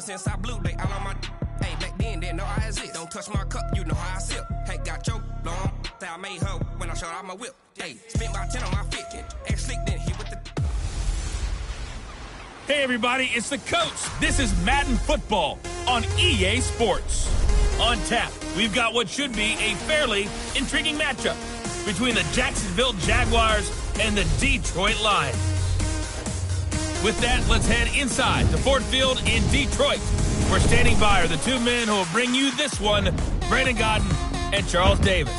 since I blew, they all on my. Hey, back then, didn't know I exist. Don't touch my cup, you know how I sip. Hey, got your long. Say I made her when I showed out my whip. Hey, spent about 10 on my fit. X slick, then hit with the. Hey everybody, it's the coach. This is Madden Football on EA Sports. On tap, we've got what should be a fairly intriguing matchup between the Jacksonville Jaguars and the Detroit Lions. With that, let's head inside to Ford Field in Detroit. We're standing by are the two men who will bring you this one, Brandon Godden and Charles Davis.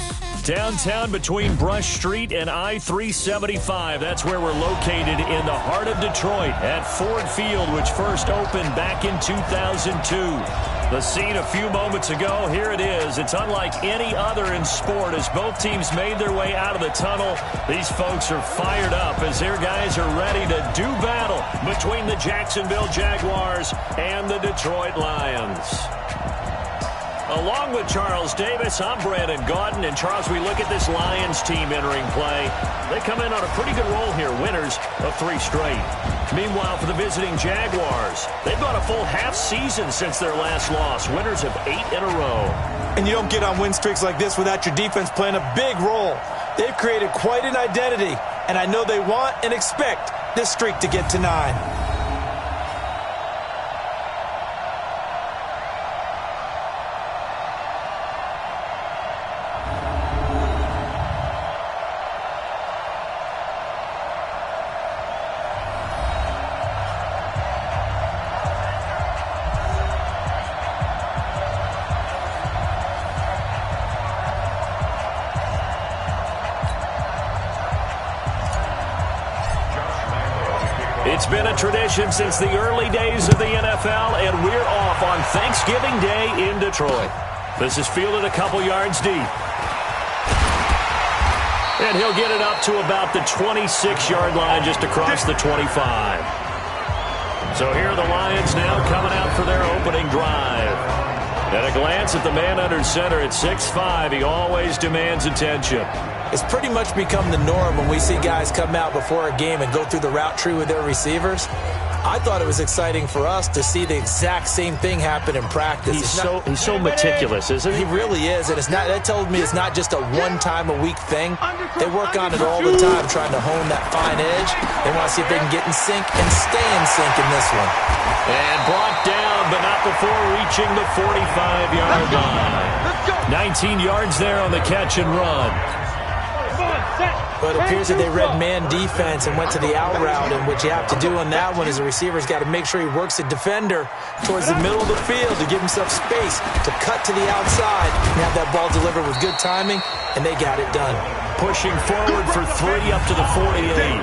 Downtown between Brush Street and I-375. That's where we're located in the heart of Detroit at Ford Field, which first opened back in 2002. The scene a few moments ago, here it is. It's unlike any other in sport as both teams made their way out of the tunnel. These folks are fired up as their guys are ready to do battle between the Jacksonville Jaguars and the Detroit Lions. Along with Charles Davis, I'm Brandon Godden. And Charles, we look at this Lions team entering play. They come in on a pretty good roll here, winners of 3 straight. Meanwhile, for the visiting Jaguars, they've gone a full half season since their last loss, winners of 8 in a row. And you don't get on win streaks like this without your defense playing a big role. They've created quite an identity, and I know they want and expect this streak to get to 9. It's been a tradition since the early days of the NFL, and we're off on Thanksgiving Day in Detroit. This is fielded a couple yards deep. And he'll get it up to about the 26-yard line just across the 25. So here are the Lions now coming out for their opening drive. At a glance at the man under center at 6'5", he always demands attention. It's pretty much become the norm when we see guys come out before a game and go through the route tree with their receivers. I thought it was exciting for us to see the exact same thing happen in practice. He's so meticulous, isn't he? He really is, and that tells me it's not just a one-time-a-week thing. They work on it all the time, trying to hone that fine edge. They want to see if they can get in sync and stay in sync in this one. And brought down, but not before reaching the 45-yard line. 19 yards there on the catch and run. But it appears that they read man defense and went to the out route, and what you have to do on that one is the receiver's got to make sure he works the defender towards the middle of the field to give himself space to cut to the outside and have that ball delivered with good timing, and they got it done. Pushing forward for 3 up to the 48.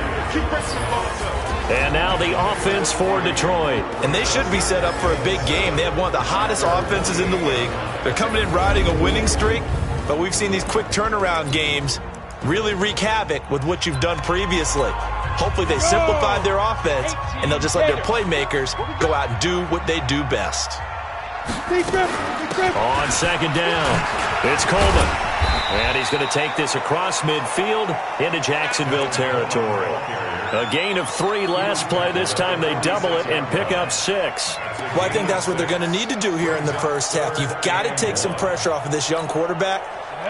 And now the offense for Detroit. And they should be set up for a big game. They have one of the hottest offenses in the league. They're coming in riding a winning streak, but we've seen these quick turnaround games really wreak havoc with what you've done previously. Hopefully they simplified their offense, and they'll just let their playmakers go out and do what they do best. On second down, it's Coleman. And he's going to take this across midfield into Jacksonville territory. A gain of 3 last play. This time they double it and pick up 6. Well, I think that's what they're going to need to do here in the first half. You've got to take some pressure off of this young quarterback,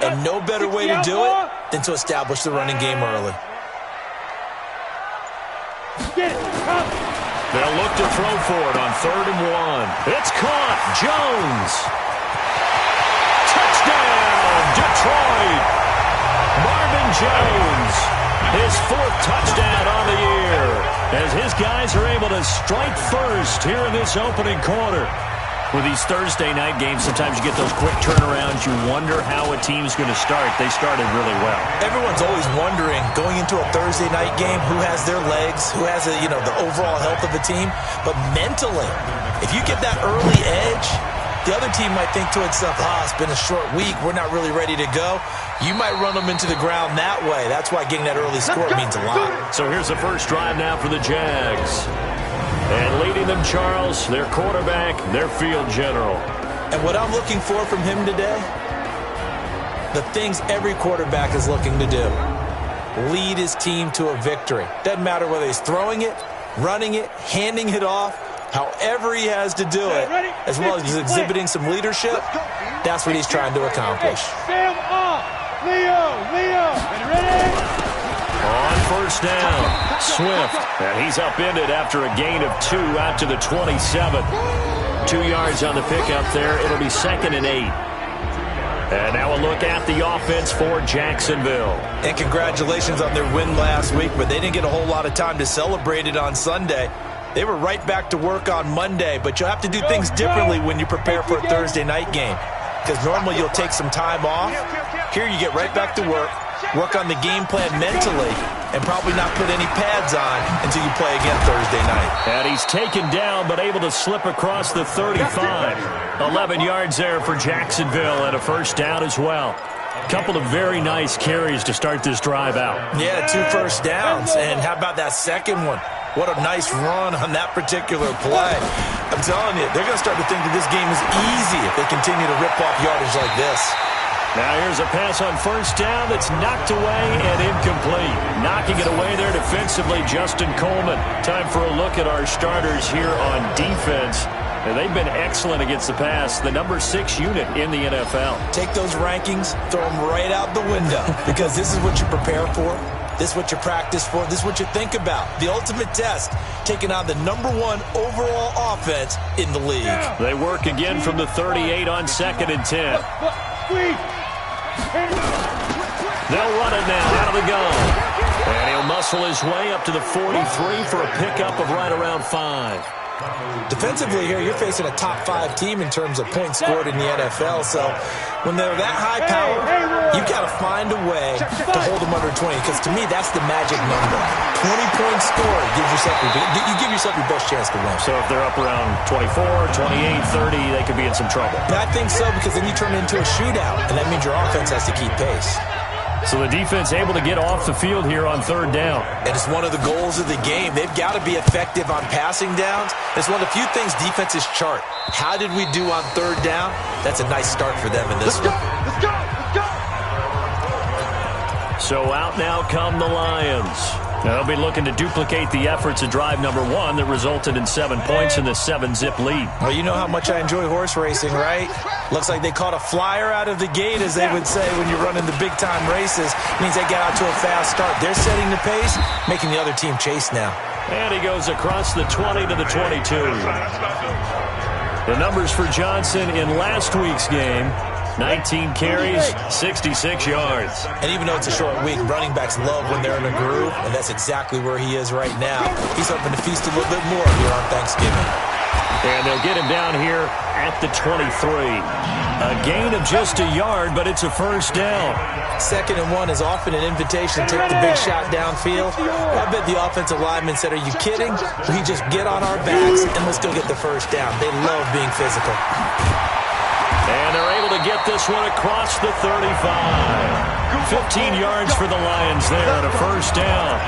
and no better way to do it than to establish the running game early. They'll look to throw for it on 3rd and 1. It's caught. Jones. Touchdown, Detroit. Marvin Jones, his 4th touchdown on the year, as his guys are able to strike first here in this opening quarter. With these Thursday night games, sometimes you get those quick turnarounds. You wonder how a team's going to start. They started really well. Everyone's always wondering, going into a Thursday night game, who has their legs, who has the overall health of the team. But mentally, if you get that early edge, the other team might think to itself, it's been a short week, we're not really ready to go. You might run them into the ground that way. That's why getting that early score means a lot. So here's the first drive now for the Jags. And leading them, Charles, their quarterback, their field general. And what I'm looking for from him today, the things every quarterback is looking to do. Lead his team to a victory. Doesn't matter whether he's throwing it, running it, handing it off. However he has to do it, as well as exhibiting some leadership, that's what he's trying to accomplish. Sam off. Leo. Ready? On first down, Swift. And he's upended after a gain of 2 out to the 27. 2 yards on the pickup there. It'll be 2nd and 8. And now a look at the offense for Jacksonville. And congratulations on their win last week, but they didn't get a whole lot of time to celebrate it on Sunday. They were right back to work on Monday, but you'll have to do things differently when you prepare for a Thursday night game, because normally you'll take some time off. Here you get right back to work on the game plan mentally, and probably not put any pads on until you play again Thursday night. And he's taken down, but able to slip across the 35. 11 yards there for Jacksonville, and a first down as well. Couple of very nice carries to start this drive out. Yeah, 2 first downs, and how about that second one? What a nice run on that particular play. I'm telling you, they're going to start to think that this game is easy if they continue to rip off yardage like this. Now here's a pass on first down that's knocked away and incomplete. Knocking it away there defensively, Justin Coleman. Time for a look at our starters here on defense. And they've been excellent against the pass, the number 6 unit in the NFL. Take those rankings, throw them right out the window, because this is what you prepare for. This is what you practice for. This is what you think about. The ultimate test, taking on the number 1 overall offense in the league. They work again from the 38 on 2nd and 10. They'll run it now out of the gun. And he'll muscle his way up to the 43 for a pickup of right around 5. Defensively here, you're facing a top 5 team in terms of points scored in the NFL. So when they're that high power, you've got to find a way to hold them under 20. Because to me, that's the magic number. 20 points scored gives yourself you give yourself your best chance to win. So if they're up around 24, 28, 30, they could be in some trouble. I think so, because then you turn it into a shootout, and that means your offense has to keep pace. So the defense able to get off the field here on 3rd down. And it's one of the goals of the game. They've got to be effective on passing downs. It's one of the few things defenses chart. How did we do on 3rd down? That's a nice start for them in this one. Let's go. So out now come the Lions. Now they'll be looking to duplicate the efforts of drive number 1 that resulted in 7 points in the 7-zip lead. Well, you know how much I enjoy horse racing, right? Looks like they caught a flyer out of the gate, as they would say when you're running the big-time races. It means they get out to a fast start. They're setting the pace, making the other team chase now. And he goes across the 20 to the 22. The numbers for Johnson in last week's game: 19 carries, 66 yards. And even though it's a short week, running backs love when they're in a groove, and that's exactly where he is right now. He's hoping to feast a little bit more here on Thanksgiving. And they'll get him down here at the 23. A gain of just a yard, but it's a first down. 2nd and 1 is often an invitation to take the big shot downfield. I bet the offensive lineman said, "Are you kidding? We just get on our backs and let's go get the first down." They love being physical. And they're able to get this one across the 35. 15 yards for the Lions there on a first down.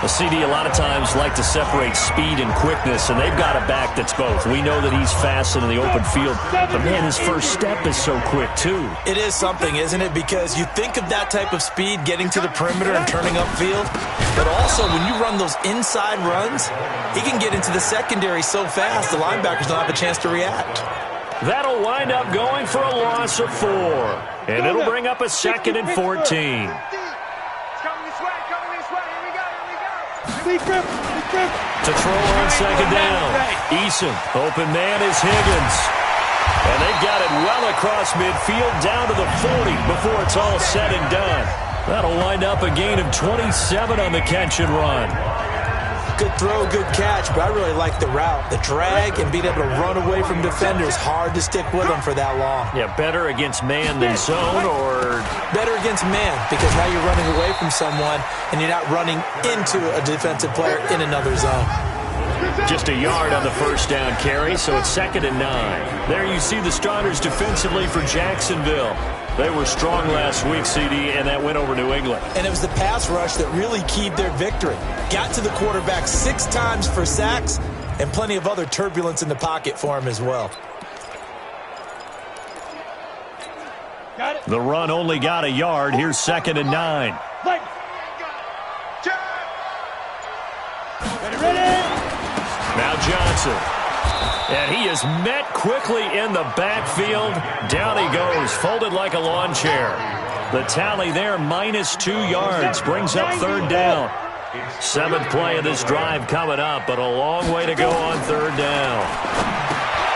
The CD a lot of times like to separate speed and quickness, and they've got a back that's both. We know that he's fast in the open field, but man, his first step is so quick too. It is something, isn't it? Because you think of that type of speed getting to the perimeter and turning upfield, but also when you run those inside runs, he can get into the secondary so fast the linebackers don't have a chance to react. That'll wind up going for a loss of 4, and it'll bring up a 2nd and 14. To throw on 2nd down. Eason, open man is Higgins. And they've got it well across midfield down to the 40 before it's all said and done. That'll wind up a gain of 27 on the catch and run. Good throw, good catch, but I really like the route. The drag and being able to run away from defenders, hard to stick with them for that long. Yeah, better against man than zone, or? Better against man, because now you're running away from someone and you're not running into a defensive player in another zone. Just a yard on the first down carry, so it's 2nd and 9. There you see the starters defensively for Jacksonville. They were strong last week, CD, and that went over New England. And it was the pass rush that really keyed their victory. Got to the quarterback 6 times for sacks, and plenty of other turbulence in the pocket for him as well. The run only got a yard. Here's 2nd and 9. Ready? Now Johnson. And he is met quickly in the backfield. Down he goes, folded like a lawn chair. The tally there, -2 yards, brings up 3rd down. 7th play of this drive coming up, but a long way to go on 3rd down.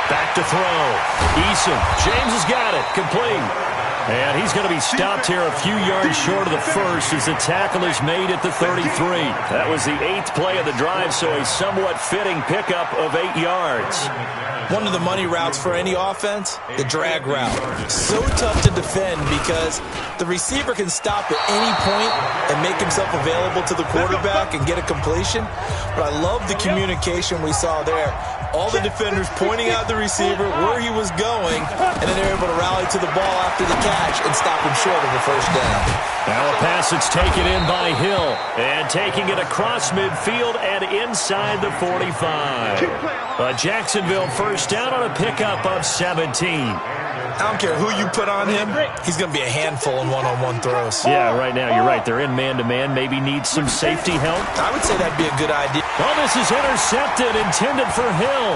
Back to throw. Eason. James has got it. Complete. And he's going to be stopped here a few yards short of the first as the tackle is made at the 33. That was the 8th play of the drive, so a somewhat fitting pickup of 8 yards. One of the money routes for any offense, the drag route. So tough to defend because the receiver can stop at any point and make himself available to the quarterback and get a completion. But I love the communication we saw there. All the defenders pointing out the receiver, where he was going, and then they're able to rally to the ball after the catch and stop him short of the 1st down. Now a pass that's taken in by Hill, and taking it across midfield and inside the 45. A Jacksonville 1st down on a pickup of 17. I don't care who you put on him, he's going to be a handful in one-on-one throws. Yeah, right now, you're right. They're in man-to-man. Maybe need some safety help. I would say that'd be a good idea. Well, this is intercepted, intended for Hill.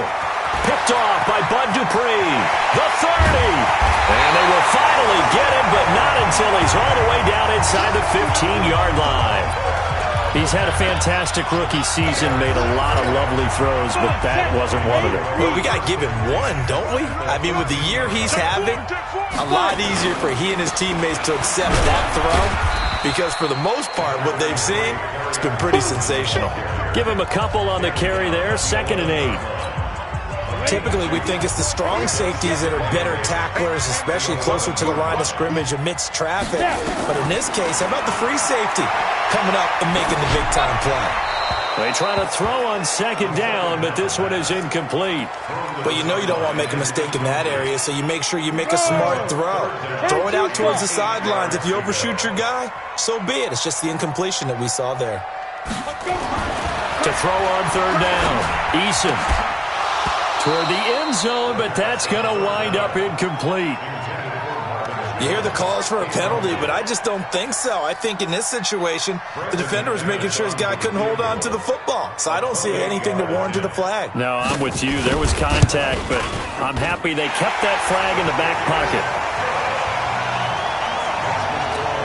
Picked off by Bud Dupree. The 30. And they will finally get him, but not until he's all the way down inside the 15-yard line. He's had a fantastic rookie season, made a lot of lovely throws, but that wasn't one of them. Well, we got to give him one, don't we? I mean, with the year he's having, a lot easier for he and his teammates to accept that throw because for the most part, what they've seen, it's been pretty sensational. Give him a couple on the carry there, 2nd and 8. Typically, we think it's the strong safeties that are better tacklers, especially closer to the line of scrimmage amidst traffic. But in this case, how about the free safety coming up and making the big-time play? They try to throw on 2nd down, but this one is incomplete. But you know you don't want to make a mistake in that area, so you make sure you make a smart throw. Throw it out towards the sidelines. If you overshoot your guy, so be it. It's just the incompletion that we saw there. To throw on 3rd down, Eason. Toward the end zone, but that's going to wind up incomplete. You hear the calls for a penalty, but I just don't think so. I think in this situation, the defender was making sure his guy couldn't hold on to the football. So I don't see anything to warrant the flag. No, I'm with you. There was contact, but I'm happy they kept that flag in the back pocket.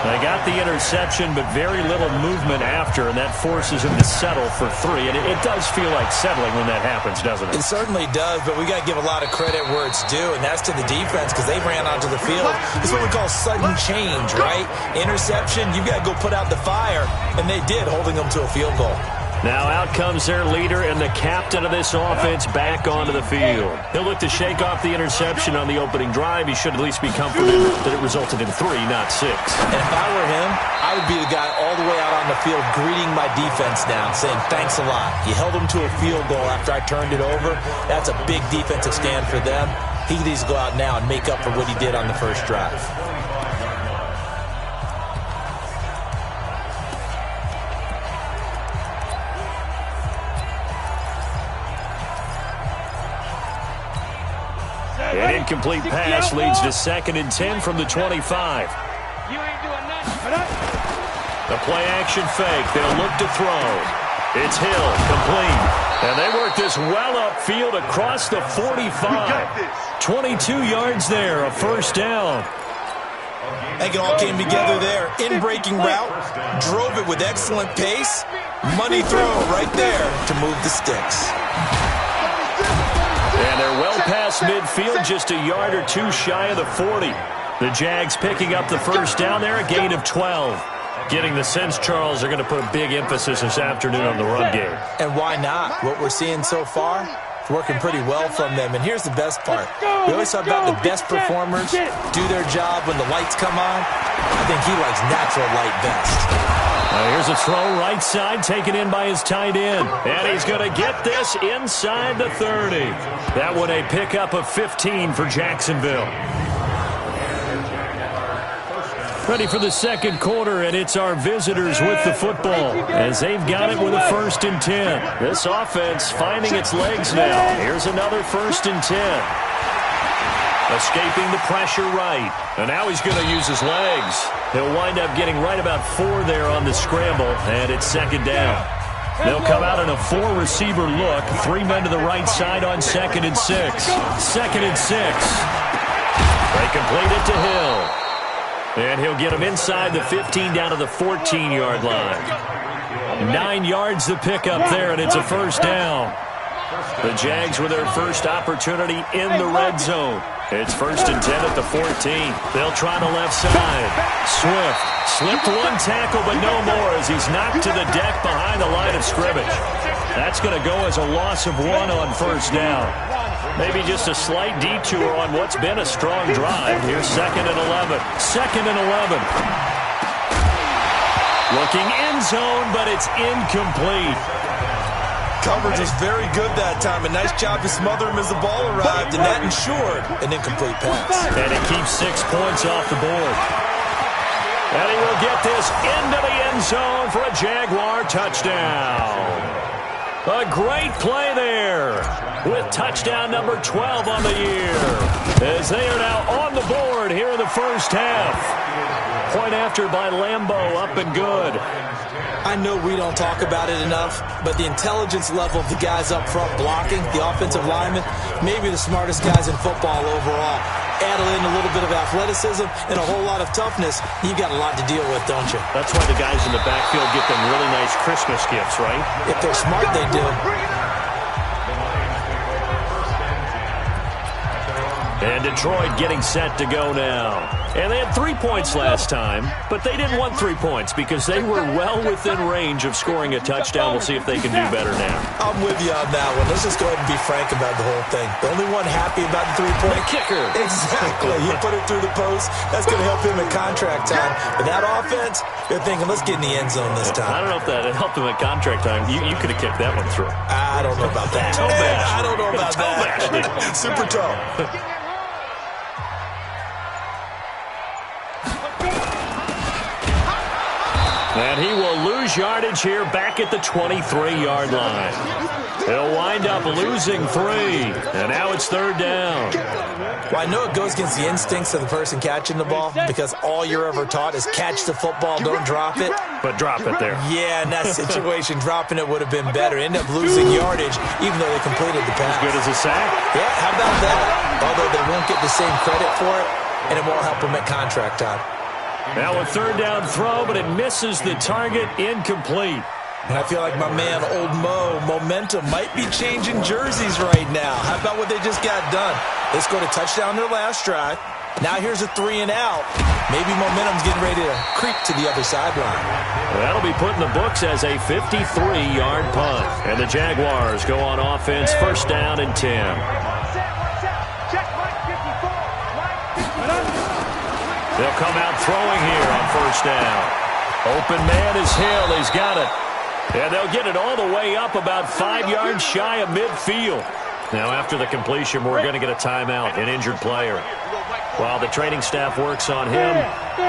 They got the interception, but very little movement after, and that forces him to settle for 3. And it does feel like settling when that happens, doesn't it? It certainly does, but we got to give a lot of credit where it's due, and that's to the defense because they ran onto the field. It's what we call sudden change, right? Interception, you got to go put out the fire, and they did, holding them to a field goal. Now out comes their leader and the captain of this offense back onto the field. He'll look to shake off the interception on the opening drive. He should at least be comforted that it resulted in 3, not 6. And if I were him, I would be the guy all the way out on the field greeting my defense now, saying thanks a lot. You held them to a field goal after I turned it over. That's a big defensive stand for them. He needs to go out now and make up for what he did on the first drive. An incomplete pass leads to 2nd and 10 from the 25. The play-action fake. They'll look to throw. It's Hill, complete. And they work this well upfield across the 45. 22 yards there, a 1st down. I think it all came together there. In-breaking route, drove it with excellent pace. Money throw right there to move the sticks. And they're well past midfield, just a yard or 2 shy of the 40. The Jags picking up the 1st down there, a gain of 12. Getting the sense, Charles, they're going to put a big emphasis this afternoon on the run game. And why not? What we're seeing so far, it's working pretty well from them. And here's the best part. We always talk about the best performers do their job when the lights come on. I think he likes natural light best. Here's a throw right side, taken in by his tight end. And he's going to get this inside the 30. That one a pickup of 15 for Jacksonville. Ready for the 2nd quarter, and it's our visitors with the football as they've got it with a 1st and 10. This offense finding its legs now. Here's another 1st and 10. Escaping the pressure right. And now he's going to use his legs. He'll wind up getting right about 4 there on the scramble, and it's 2nd down. They'll come out in a 4-receiver look. 3 men to the right side on 2nd and 6. 2nd and 6. They complete it to Hill. And he'll get him inside the 15 down to the 14-yard line. 9 yards to pick up there, and it's a first down. The Jags with their first opportunity in the red zone. It's 1st and 10 at the 14. They'll try the left side. Swift slipped one tackle, but no more as he's knocked to the deck behind the line of scrimmage. That's going to go as a loss of 1 on first down. Maybe just a slight detour on what's been a strong drive. Here's 2nd and 11. 2nd and 11. Looking end zone, but it's incomplete. Coverage was very good that time. A nice job to smother him as the ball arrived, and that ensured an incomplete pass. And it keeps 6 points off the board. And he will get this into the end zone for a Jaguar touchdown. A great play there with touchdown number 12 on the year as they are now on the board here in the first half. Point after by Lambeau, up and good. I know we don't talk about it enough, but the intelligence level of the guys up front blocking, the offensive linemen, maybe the smartest guys in football overall. Add in a little bit of athleticism and a whole lot of toughness, you've got a lot to deal with, don't you? That's why the guys in the backfield get them really nice Christmas gifts, right? If they're smart, they do. And Detroit getting set to go now. And they had 3 points last time, but they didn't want 3 points because they were well within range of scoring a touchdown. We'll see if they can do better now. I'm with you on that one. Let's just go ahead and be frank about the whole thing. The only one happy about the 3-point kicker. Exactly. He put it through the post. That's going to help him in contract time. But that offense, they're thinking, let's get in the end zone this time. I don't know if that helped him at contract time. You could have kicked that one through. I don't know about that. I don't know about that. Super tall. And he will lose yardage here back at the 23-yard line. He'll wind up losing 3. And now it's 3rd down. Well, I know it goes against the instincts of the person catching the ball because all you're ever taught is catch the football, don't drop it. But drop it there. Yeah, in that situation, dropping it would have been better. End up losing yardage even though they completed the pass. As good as a sack? Yeah, how about that? Although they won't get the same credit for it, and it won't help them at contract time. Now a 3rd down throw, but it misses the target, incomplete. And I feel like my man, Old Mo, momentum might be changing jerseys right now. How about what they just got done? They scored a touchdown their last drive. Now here's a 3 and out. Maybe momentum's getting ready to creep to the other sideline. That'll be put in the books as a 53-yard punt. And the Jaguars go on offense, 1st down and 10. They'll come out throwing here on 1st down. Open man is Hill. He's got it. And they'll get it all the way up about 5 yards shy of midfield. Now after the completion, we're going to get a timeout, an injured player. While the training staff works on him,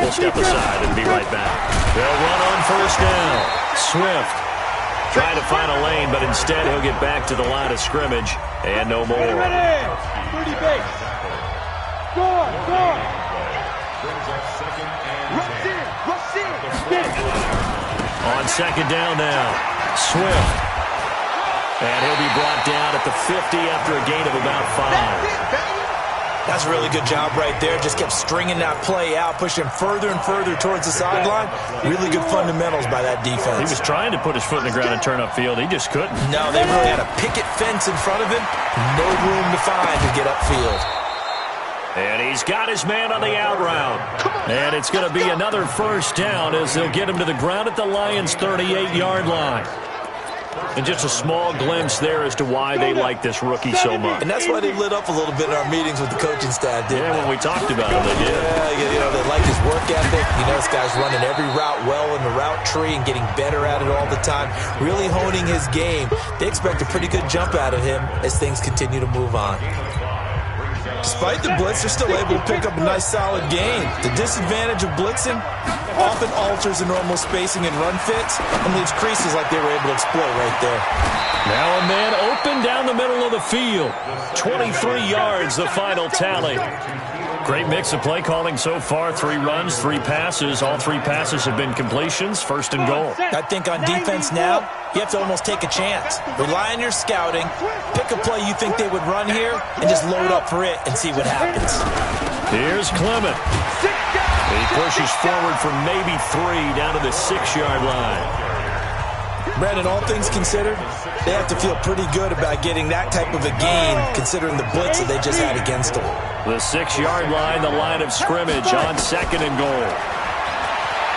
we'll step aside and be right back. They'll run on 1st down. Swift trying to find a lane, but instead he'll get back to the line of scrimmage and no more. 30 base. Score. On 2nd down now, Swift. And he'll be brought down at the 50 after a gain of about 5. That's a really good job right there. Just kept stringing that play out, pushing further and further towards the sideline. Really good fundamentals by that defense. He was trying to put his foot in the ground and turn upfield. He just couldn't. No, they really had a picket fence in front of him. No room to find to get upfield. And he's got his man on the out route. And it's going to be another 1st down as they'll get him to the ground at the Lions' 38-yard line. And just a small glimpse there as to why they like this rookie so much. And that's why they lit up a little bit in our meetings with the coaching staff, didn't they? When we talked about him, they did. Yeah, they like his work ethic. This guy's running every route well in the route tree and getting better at it all the time. Really honing his game. They expect a pretty good jump out of him as things continue to move on. Despite the blitz, they're still able to pick up a nice, solid gain. The disadvantage of blitzing often alters the normal spacing and run fits and leaves creases like they were able to exploit right there. Now a man open down the middle of the field. 23 yards, the final tally. Great mix of play calling so far. 3 runs, 3 passes. All 3 passes have been completions. First and goal. I think on defense now, you have to almost take a chance. Rely on your scouting. Pick a play you think they would run here and just load up for it and see what happens. Here's Clement. He pushes forward for maybe 3 down to the 6-yard line. Brandon, all things considered, they have to feel pretty good about getting that type of a gain considering the blitz that they just had against them. The 6-yard line, the line of scrimmage on 2nd and goal.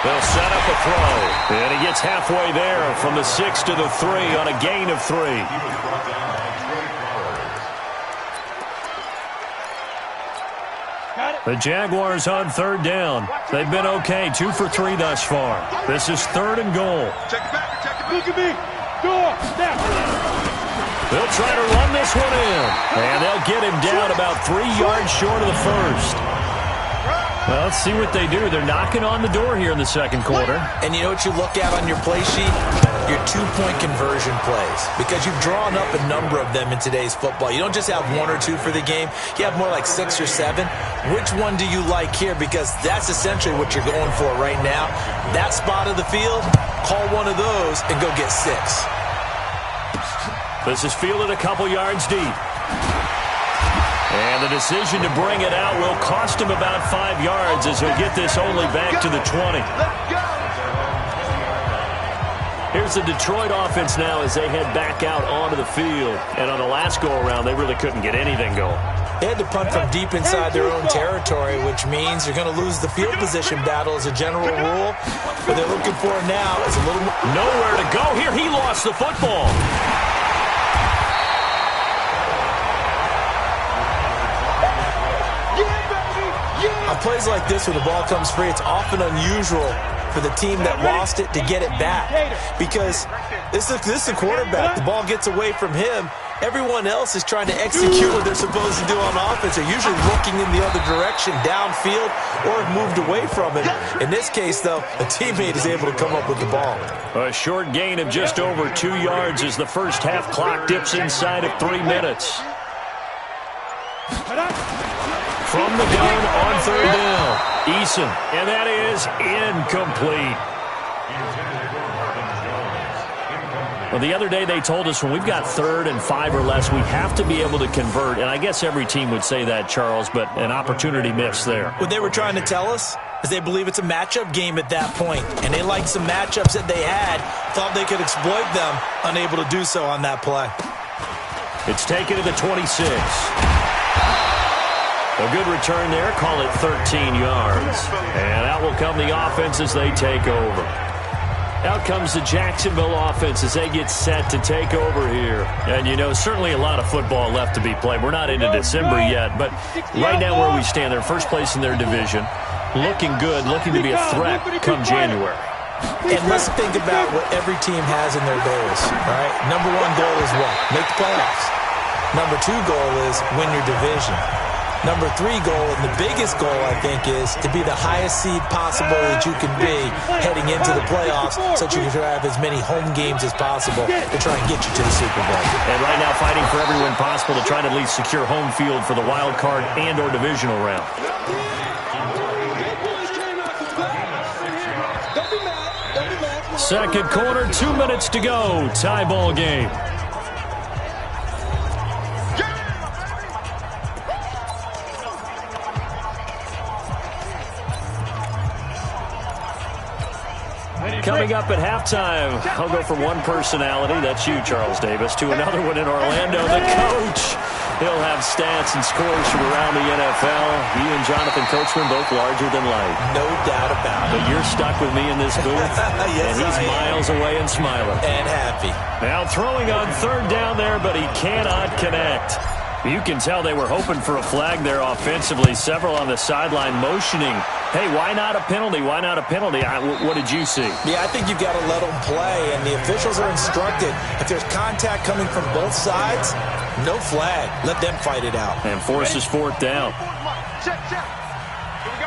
They'll set up a throw. And he gets halfway there from the 6 to the 3 on a gain of 3. The Jaguars on 3rd down. They've been okay, 2 for 3 thus far. This is 3rd and goal. Look at me. Go. Snap. They'll try to run this one in. And they'll get him down about 3 yards short of the first. Well, let's see what they do. They're knocking on the door here in the 2nd quarter. And you know what you look at on your play sheet? Your 2-point conversion plays. Because you've drawn up a number of them in today's football. You don't just have 1 or 2 for the game. You have more like 6 or 7. Which one do you like here? Because that's essentially what you're going for right now. That spot of the field, call one of those and go get 6. This is fielded a couple yards deep. And the decision to bring it out will cost him about 5 yards as he'll get this only back to the 20. Here's the Detroit offense now as they head back out onto the field. And on the last go-around, they really couldn't get anything going. They had to punt from deep inside their own territory, which means you're going to lose the field position battle as a general rule. What they're looking for now is a little more. Nowhere to go here. He lost the football. On plays like this, when the ball comes free, it's often unusual for the team that lost it to get it back. Because this is a quarterback. The ball gets away from him. Everyone else is trying to execute what they're supposed to do on offense. They're usually looking in the other direction, downfield, or have moved away from it. In this case, though, a teammate is able to come up with the ball. A short gain of just over 2 yards as the first half clock dips inside of 3 minutes. From the gun on 3rd down, Eason, and that is incomplete. Well, the other day they told us when we've got 3rd and 5 or less, we have to be able to convert. And I guess every team would say that, Charles, but an opportunity missed there. What they were trying to tell us is they believe it's a matchup game at that point. And they liked some matchups that they had, thought they could exploit them, unable to do so on that play. It's taken to the 26. A good return there, call it 13 yards. And out will come the offense as they take over. Out comes the Jacksonville offense as they get set to take over here. And, you know, certainly a lot of football left to be played. We're not into December yet, but right now where we stand, they're first place in their division. Looking good, looking to be a threat come January. And let's think about what every team has in their goals, all right? Number 1 goal is what? Make the playoffs. Number 2 goal is win your division. Number 3 goal, and the biggest goal, I think, is to be the highest seed possible that you can be heading into the playoffs so that you can have as many home games as possible to try and get you to the Super Bowl. And right now fighting for every win possible to try to at least secure home field for the wild card and or divisional round. Second quarter, 2 minutes to go. Tie ball game. Coming up at halftime, I'll go from one personality, that's you, Charles Davis, to another one in Orlando, the coach. He'll have stats and scores from around the NFL. He and Jonathan Coachman both larger than life. No doubt about it. But you're stuck with me in this booth, yes, and he's miles away and smiling. And happy. Now throwing on 3rd down there, but he cannot connect. You can tell they were hoping for a flag there offensively. Several on the sideline motioning. Hey, why not a penalty? Why not a penalty? What did you see? Yeah, I think you've got to let them play, and the officials are instructed. If there's contact coming from both sides, no flag. Let them fight it out. And forces 4th down. Check. Here we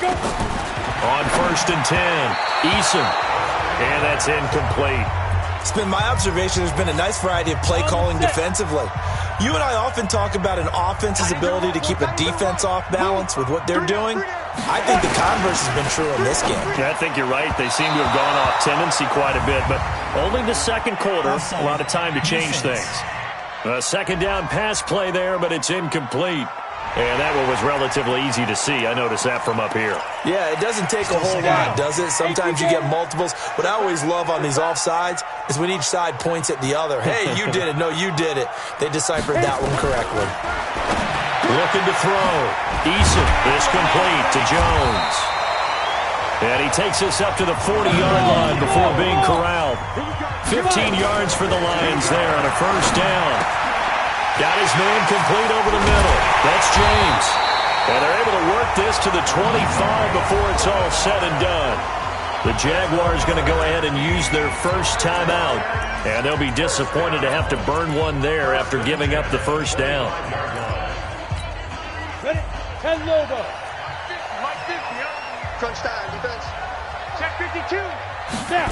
go. On 1st and 10, Eason. And that's incomplete. It's been my observation there's been a nice variety of play calling defensively. You and I often talk about an offense's ability to keep a defense off balance with what they're doing. I think the converse has been true in this game. Yeah, I think you're right. They seem to have gone off tendency quite a bit, but only the second quarter, a lot of time to change things. A second down pass play there, but it's incomplete. And that one was relatively easy to see. I noticed that from up here. Yeah, it doesn't take a whole lot, does it? Sometimes you get multiples. What I always love on these offsides is when each side points at the other. Hey, you did it. No, you did it. They deciphered that one correctly. Looking to throw. Eason is complete to Jones. And he takes us up to the 40-yard line before being corralled. 15 yards for the Lions there on a first down. Got his man complete over the middle. That's James. And they're able to work this to the 25 before it's all said and done. The Jaguars going to go ahead and use their first timeout. And they'll be disappointed to have to burn one there after giving up the first down. Ready? 10 Lobo. Crunch time, defense. Check 52. Snap.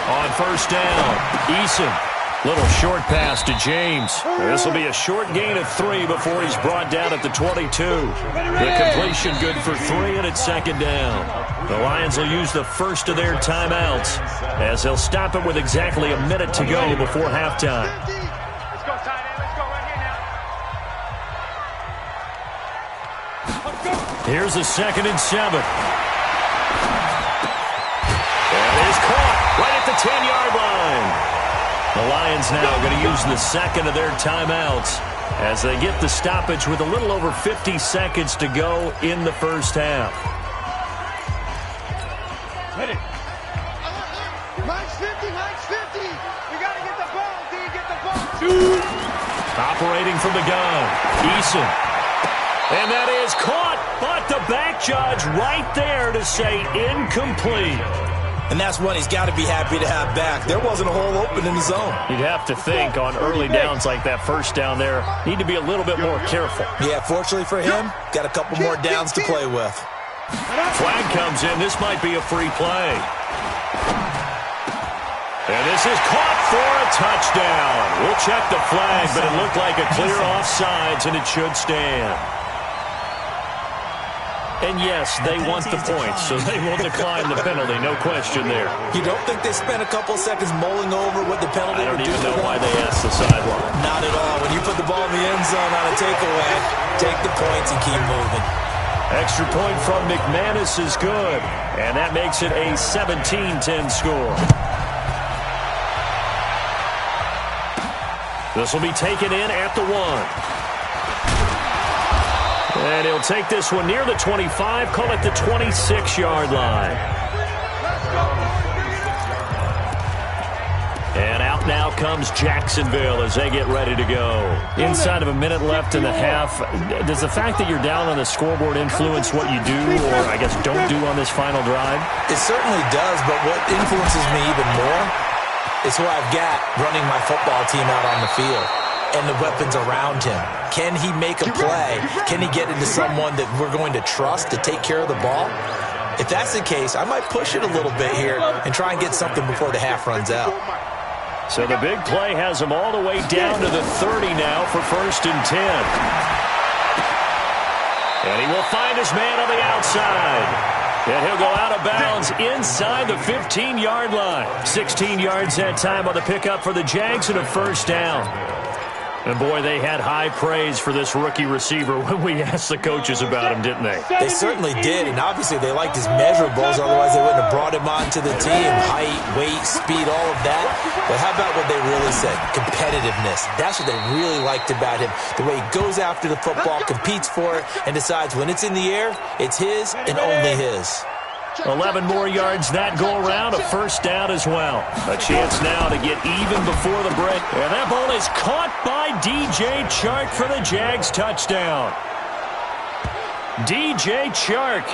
On first down, Eason. Little short pass to James. This will be a short gain of 3 before he's brought down at the 22. The completion good for 3, and it's second down. The Lions will use the first of their timeouts as they'll stop it with exactly a minute to go before halftime. Let's go, tight end. Let's go right here now. Here's a 2nd and 7. And it is caught right at the 10-yard line. The Lions now are going to use the second of their timeouts as they get the stoppage with a little over 50 seconds to go in the first half. Ready. Mike's 50, Mike's 50. We got to get the ball, D. Get the ball. Operating from the gun, Eason. And that is caught, but the back judge right there to say incomplete. And that's one he's got to be happy to have back. There wasn't a hole open in the zone. You'd have to think on early downs like that first down there, need to be a little bit more careful. Yeah, fortunately for him, got a couple more downs to play with. Flag comes in. This might be a free play. And this is caught for a touchdown. We'll check the flag, but it looked like a clear offsides, and it should stand. And yes, they want the points, so they will decline the penalty. No question there. You don't think they spent a couple seconds mulling over what the penalty would do? I don't even know why they asked the sideline. Not at all. When you put the ball in the end zone on a takeaway, take the points and keep moving. Extra point from McManus is good, and that makes it a 17-10 score. This will be taken in at the 1. And he'll take this one near the 25, call it the 26-yard line. And out now comes Jacksonville as they get ready to go. Inside of a minute left in the half, does the fact that you're down on the scoreboard influence what you do or, I guess, don't do on this final drive? It certainly does, but what influences me even more is who I've got running my football team out on the field and the weapons around him. Can he make a play? Can he get into someone that we're going to trust to take care of the ball? If that's the case, I might push it a little bit here and try and get something before the half runs out. So the big play has him all the way down to the 30 now for 1st and 10. And he will find his man on the outside. And he'll go out of bounds inside the 15-yard line. 16 yards that time on the pickup for the Jags and a first down. And, boy, they had high praise for this rookie receiver when we asked the coaches about him, didn't they? They certainly did, and obviously they liked his measurables, otherwise they wouldn't have brought him onto the team. Height, weight, speed, all of that. But how about what they really said? Competitiveness. That's what they really liked about him. The way he goes after the football, competes for it, and decides when it's in the air, it's his and only his. 11 more yards that go around, a first down as well. A chance now to get even before the break. And that ball is caught by DJ Chark for the Jags touchdown. DJ Chark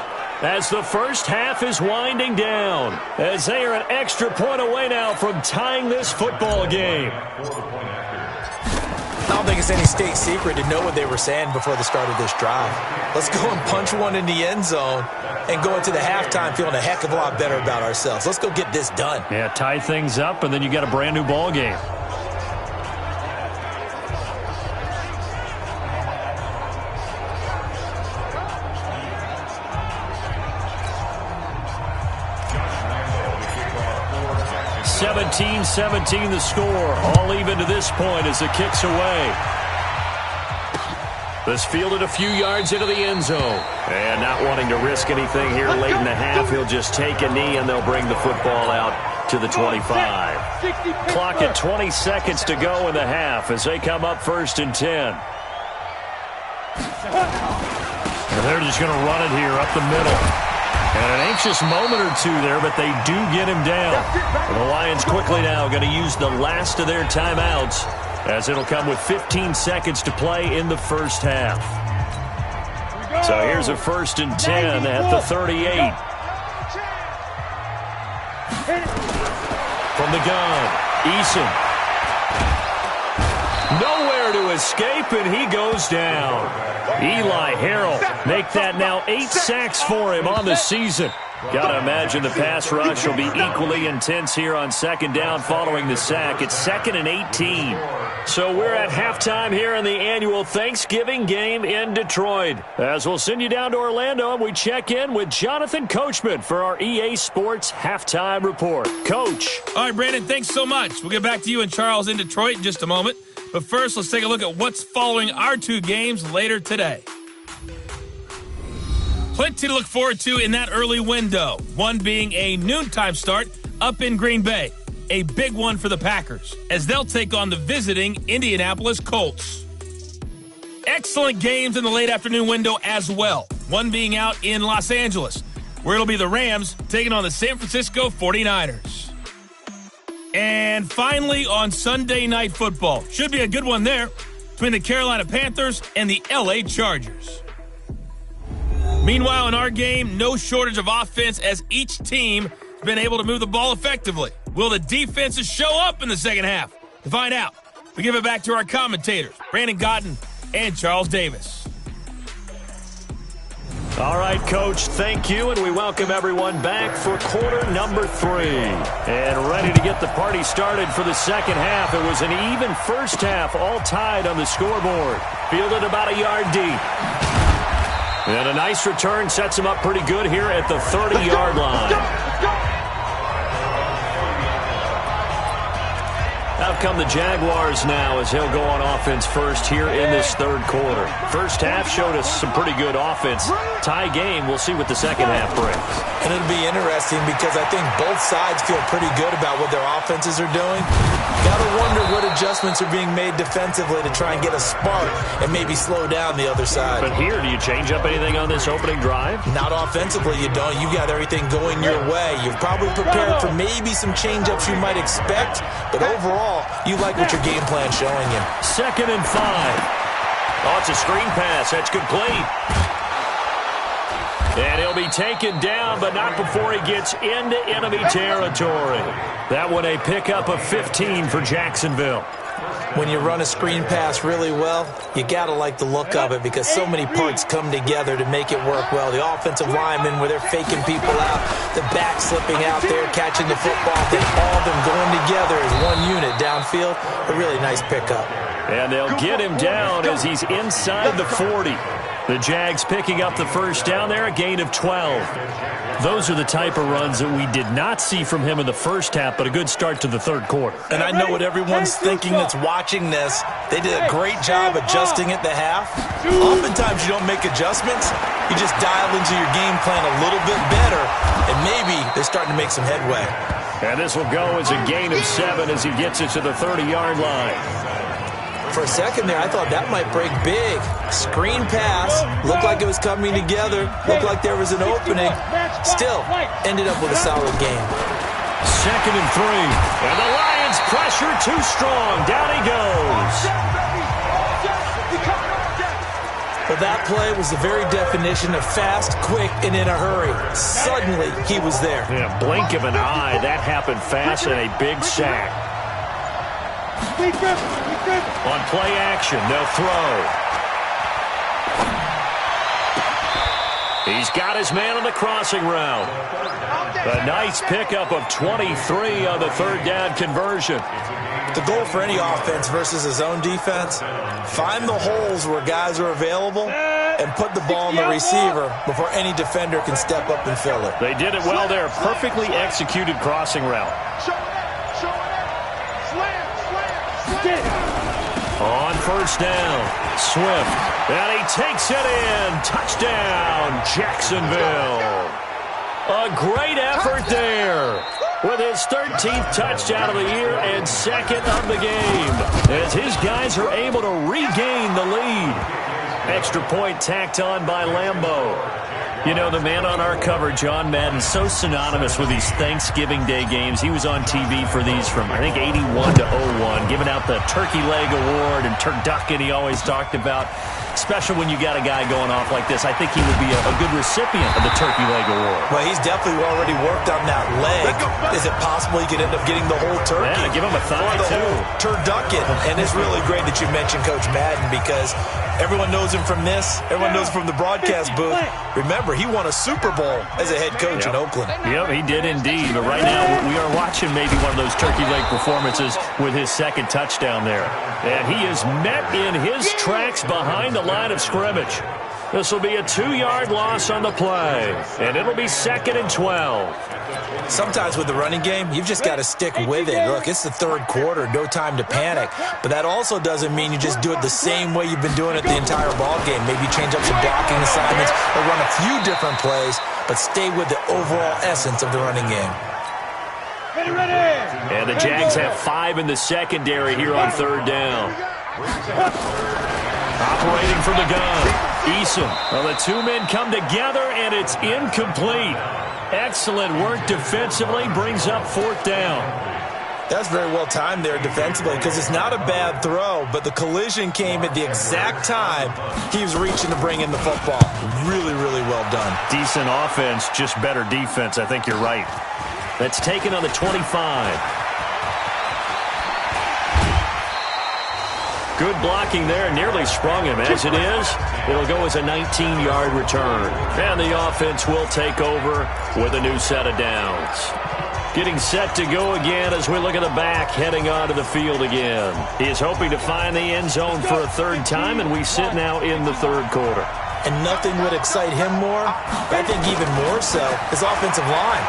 as the first half is winding down, as they are an extra point away now from tying this football game. I don't think it's any state secret to know what they were saying before the start of this drive. Let's go and punch one in the end zone and go into the halftime feeling a heck of a lot better about ourselves. Let's go get this done. Yeah, tie things up, and then you got a brand new ball game. (17-17) the score. All even to this point as the kick's away. This fielded a few yards into the end zone. And not wanting to risk anything here late in the half, he'll just take a knee and they'll bring the football out to the 25. Clock at 20 seconds to go in the half as they come up 1st and 10. And they're just going to run it here up the middle. And an anxious moment or two there, but they do get him down. And the Lions quickly now going to use the last of their timeouts as it'll come with 15 seconds to play in the first half. So here's a 1st and 10 at the 38. From the gun, Eason. Nowhere to escape, and he goes down. Eli Harrell make that now 8 sacks for him on the season. Gotta imagine the pass rush will be equally intense here on 2nd down following the sack. It's 2nd and 18. So we're at halftime here in the annual Thanksgiving game in Detroit. As we'll send you down to Orlando and we check in with Jonathan Coachman for our EA Sports Halftime Report. Coach. All right, Brandon, thanks so much. We'll get back to you and Charles in Detroit in just a moment. But first, let's take a look at what's following our 2 games later today. Plenty to look forward to in that early window. One being a noontime start up in Green Bay. A big one for the Packers as they'll take on the visiting Indianapolis Colts. Excellent games in the late afternoon window as well. One being out in Los Angeles, where it'll be the Rams taking on the San Francisco 49ers. And finally, on Sunday Night Football, should be a good one there, between the Carolina Panthers and the LA Chargers. Meanwhile, in our game, no shortage of offense as each team has been able to move the ball effectively. Will the defenses show up in the second half? To find out, we give it back to our commentators, Brandon Gotten and Charles Davis. All right, Coach, thank you, and we welcome everyone back for quarter number 3. And ready to get the party started for the second half. It was an even first half, all tied on the scoreboard. Fielded about a yard deep. And a nice return sets him up pretty good here at the 30-yard line. Out come the Jaguars now as he'll go on offense first here in this 3rd quarter. First half showed us some pretty good offense. Tie game, we'll see what the second half brings. And it'll be interesting because I think both sides feel pretty good about what their offenses are doing. Gotta wonder what adjustments are being made defensively to try and get a spark and maybe slow down the other side. But here, do you change up anything on this opening drive? Not offensively, you don't. You got everything going your way. You've probably prepared for maybe some change-ups you might expect, but overall, you like what your game plan's showing you. 2nd and 5. Oh, it's a screen pass. That's complete. And he'll be taken down, but not before he gets into enemy territory. That one a pickup of 15 for Jacksonville. When you run a screen pass really well, you got to like the look of it because so many parts come together to make it work well. The offensive linemen, where they're faking people out, the back slipping out there, catching the football, then all of them going together as one unit downfield. A really nice pickup. And they'll get him down as he's inside the 40. The Jags picking up the first down there, a gain of 12. Those are the type of runs that we did not see from him in the first half, but a good start to the 3rd quarter. And I know what everyone's thinking that's watching this. They did a great job adjusting at the half. Oftentimes you don't make adjustments. You just dial into your game plan a little bit better, and maybe they're starting to make some headway. And this will go as a gain of 7 as he gets it to the 30-yard line. For a second there, I thought that might break big. Screen pass. Looked like it was coming together. Looked like there was an opening. Still, ended up with a solid game. 2nd and 3. And the Lions pressure too strong. Down he goes. Well, that play was the very definition of fast, quick, and in a hurry. Suddenly, he was there. In a blink of an eye, that happened fast and a big sack. On play action, they'll throw. He's got his man on the crossing route. A nice pickup of 23 on the third down conversion. The goal for any offense versus a zone defense, find the holes where guys are available and put the ball in the receiver before any defender can step up and fill it. They did it well there. Perfectly executed crossing route. On first down, Swift. And he takes it in. Touchdown, Jacksonville. A great effort there with his 13th touchdown of the year and second of the game as his guys are able to regain the lead. Extra point tacked on by Lambeau. You know, the man on our cover, John Madden, so synonymous with these Thanksgiving Day games. He was on TV for these from, I think, 81 to 01, giving out the Turkey Leg Award and turducken he always talked about. Special when you got a guy going off like this. I think he would be a good recipient of the Turkey Leg Award. Well, he's definitely already worked on that leg. Is it possible he could end up getting the whole turkey? Yeah, give him a thigh, or the too. whole turducken. And it's really great that you mentioned Coach Madden because everyone knows him from this. Everyone knows him from the broadcast booth. Remember, he won a Super Bowl as a head coach in Oakland. Yep, he did indeed. But right now, we are watching maybe one of those turkey leg performances with his second touchdown there. And he is met in his tracks behind the line of scrimmage. This will be a 2-yard loss on the play, and it'll be 2nd and 12. Sometimes with the running game, you've just got to stick with it. Look, it's the third quarter, no time to panic. But that also doesn't mean you just do it the same way you've been doing it the entire ball game. Maybe change up some blocking assignments or run a few different plays, but stay with the overall essence of the running game. And the Jags have 5 in the secondary here on third down. Operating from the gun, Eason. Well, the two men come together, and it's incomplete. Excellent work defensively, brings up 4th down. That's very well timed there defensively because it's not a bad throw, but the collision came at the exact time he was reaching to bring in the football. Really, really well done. Decent offense, just better defense. I think you're right. That's taken on the 25. Good blocking there, nearly sprung him. As it is, it'll go as a 19-yard return. And the offense will take over with a new set of downs. Getting set to go again as we look at the back, heading onto the field again. He is hoping to find the end zone for a third time, and we sit now in the third quarter. And nothing would excite him more, but I think even more so, his offensive line.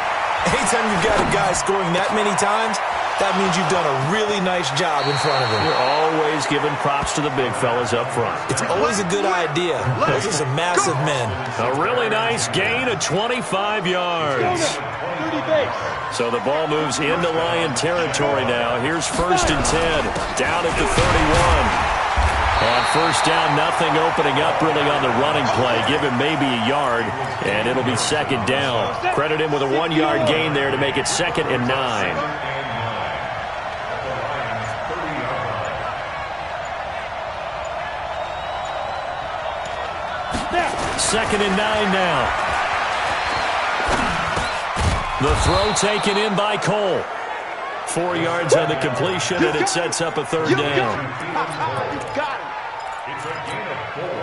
Anytime you've got a guy scoring that many times, that means you've done a really nice job in front of him. You're always giving props to the big fellas up front. It's always a good idea. Those are some massive men. A really nice gain of 25 yards. So the ball moves into Lion territory now. Here's 1st and 10. Down at the 31. On first down, nothing opening up really on the running play. Give him maybe a yard, and it'll be 2nd down. Credit him with a 1-yard gain there to make it 2nd and 9. 2nd and 9 now. The throw taken in by Cole. 4 yards on the completion, and it sets up a third down.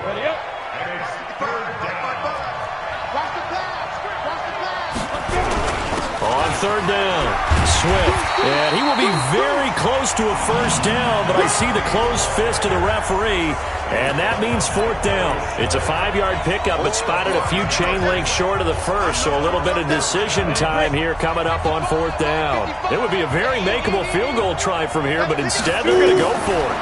Ready up. On third down, Swift. And he will be very close to a first down, but I see the closed fist of the referee, and that means 4th down. It's a 5-yard pickup, but spotted a few chain links short of the first, so a little bit of decision time here coming up on 4th down. It would be a very makeable field goal try from here, but instead they're going to go for it.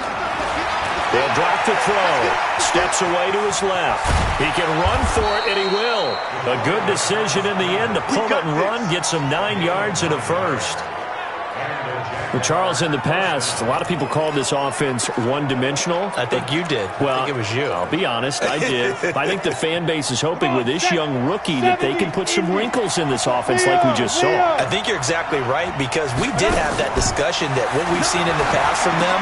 They'll drop the throw. Steps away to his left. He can run for it, and he will. A good decision in the end to pull it and run. Gets him 9 yards and a first. Well, Charles, in the past, a lot of people called this offense one-dimensional. I think you did. Well, I think it was you. I'll be honest, I did. I think the fan base is hoping with this young rookie that they can put some wrinkles in this offense like we just saw. I think you're exactly right because we did have that discussion that what we've seen in the past from them,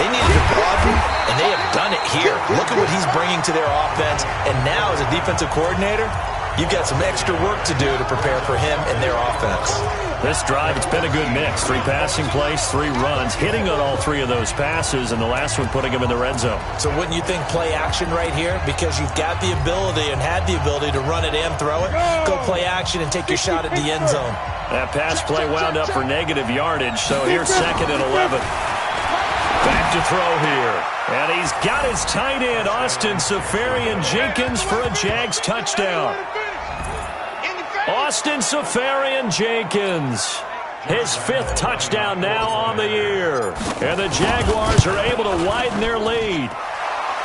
they needed to broaden, and they have done it here. Look at what he's bringing to their offense, and now as a defensive coordinator, you've got some extra work to do to prepare for him and their offense. This drive, it's been a good mix. 3 passing plays, 3 runs, hitting on all 3 of those passes, and the last one putting them in the red zone. So wouldn't you think play action right here? Because you've got the ability and had the ability to run it and throw it. Go play action and take your shot at the end zone. That pass play wound up for negative yardage, so here's 2nd and 11. Back to throw here. And he's got his tight end, Austin Seferian-Jenkins, for a Jags touchdown. Austin Seferian-Jenkins, his 5th touchdown now on the year. And the Jaguars are able to widen their lead.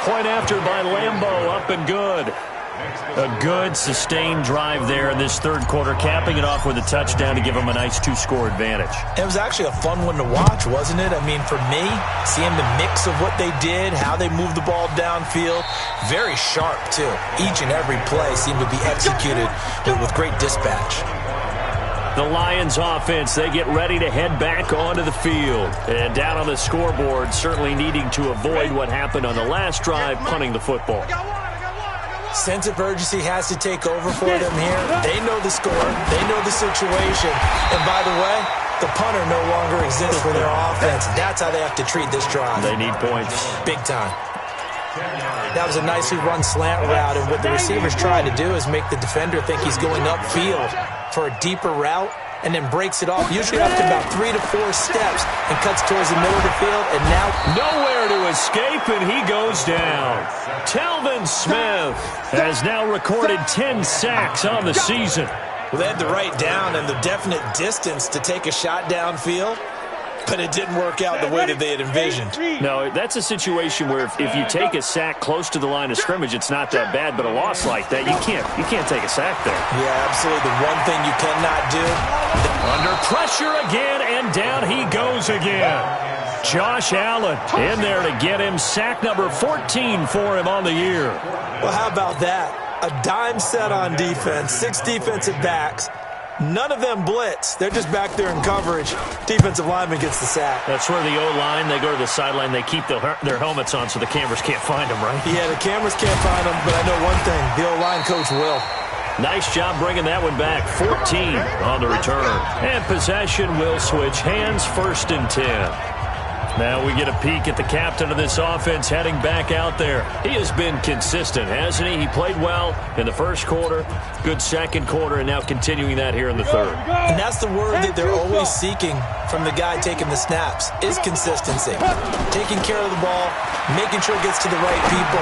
Point after by Lambeau, up and good. A good, sustained drive there in this 3rd quarter, capping it off with a touchdown to give them a nice 2-score advantage. It was actually a fun one to watch, wasn't it? I mean, for me, seeing the mix of what they did, how they moved the ball downfield, very sharp, too. Each and every play seemed to be executed with great dispatch. The Lions offense, they get ready to head back onto the field. And down on the scoreboard, certainly needing to avoid what happened on the last drive, punting the football. Sense of urgency has to take over for them here. They know the score. They know the situation. And by the way, the punter no longer exists for their offense. That's how they have to treat this drive. They need points. Big time. That was a nicely run slant route, and what the receivers try to do is make the defender think he's going upfield for a deeper route, and then breaks it off, usually after about 3 to 4 steps, and cuts towards the middle of the field, and now nowhere to escape, and he goes down. Telvin Smith has now recorded 10 sacks on the season. Well, they had the right down and the definite distance to take a shot downfield, but it didn't work out the way that they had envisioned. No, that's a situation where if you take a sack close to the line of scrimmage, it's not that bad, but a loss like that, you can't take a sack there. Yeah, absolutely. The one thing you cannot do. Under pressure again, and down he goes again. Josh Allen in there to get him sack number 14 for him on the year. Well, how about that? A dime set on defense, 6 defensive backs. None of them blitz. They're just back there in coverage. Defensive lineman gets the sack. That's where the O-line, they go to the sideline, they keep their helmets on so the cameras can't find them, right? Yeah, the cameras can't find them, but I know one thing. The O-line coach will. Nice job bringing that one back. 14 on the return. And possession will switch hands, 1st and 10. Now we get a peek at the captain of this offense heading back out there. He has been consistent, hasn't he? He played well in the 1st quarter, good 2nd quarter, and now continuing that here in the 3rd. And that's the word that they're always seeking from the guy taking the snaps, is consistency. Taking care of the ball, making sure it gets to the right people,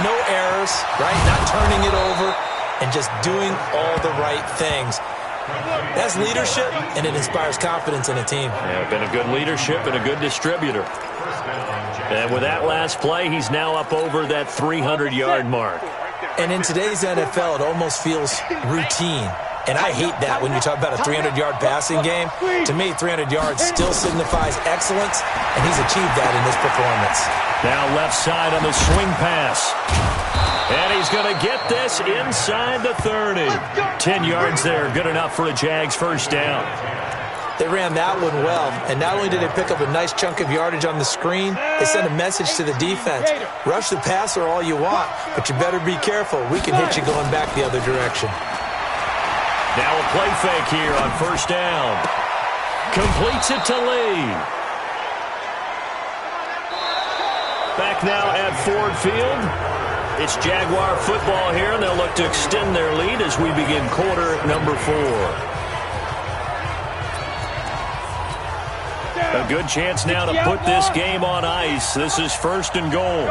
no errors, right? Not turning it over, and just doing all the right things. That's leadership, and it inspires confidence in a team. Yeah, been a good leadership and a good distributor. And with that last play, he's now up over that 300-yard mark. And in today's NFL, it almost feels routine. And I hate that when you talk about a 300-yard passing game. To me, 300 yards still signifies excellence, and he's achieved that in this performance. Now left side on the swing pass. And he's going to get this inside the 30. 10 yards there, good enough for a Jags 1st down. They ran that one well, and not only did they pick up a nice chunk of yardage on the screen, they sent a message to the defense. Rush the passer all you want, but you better be careful. We can hit you going back the other direction. Now a play fake here on 1st down. Completes it to Lee. Back now at Ford Field. It's Jaguar football here, and they'll look to extend their lead as we begin quarter number 4. A good chance now to put this game on ice. This is 1st and goal.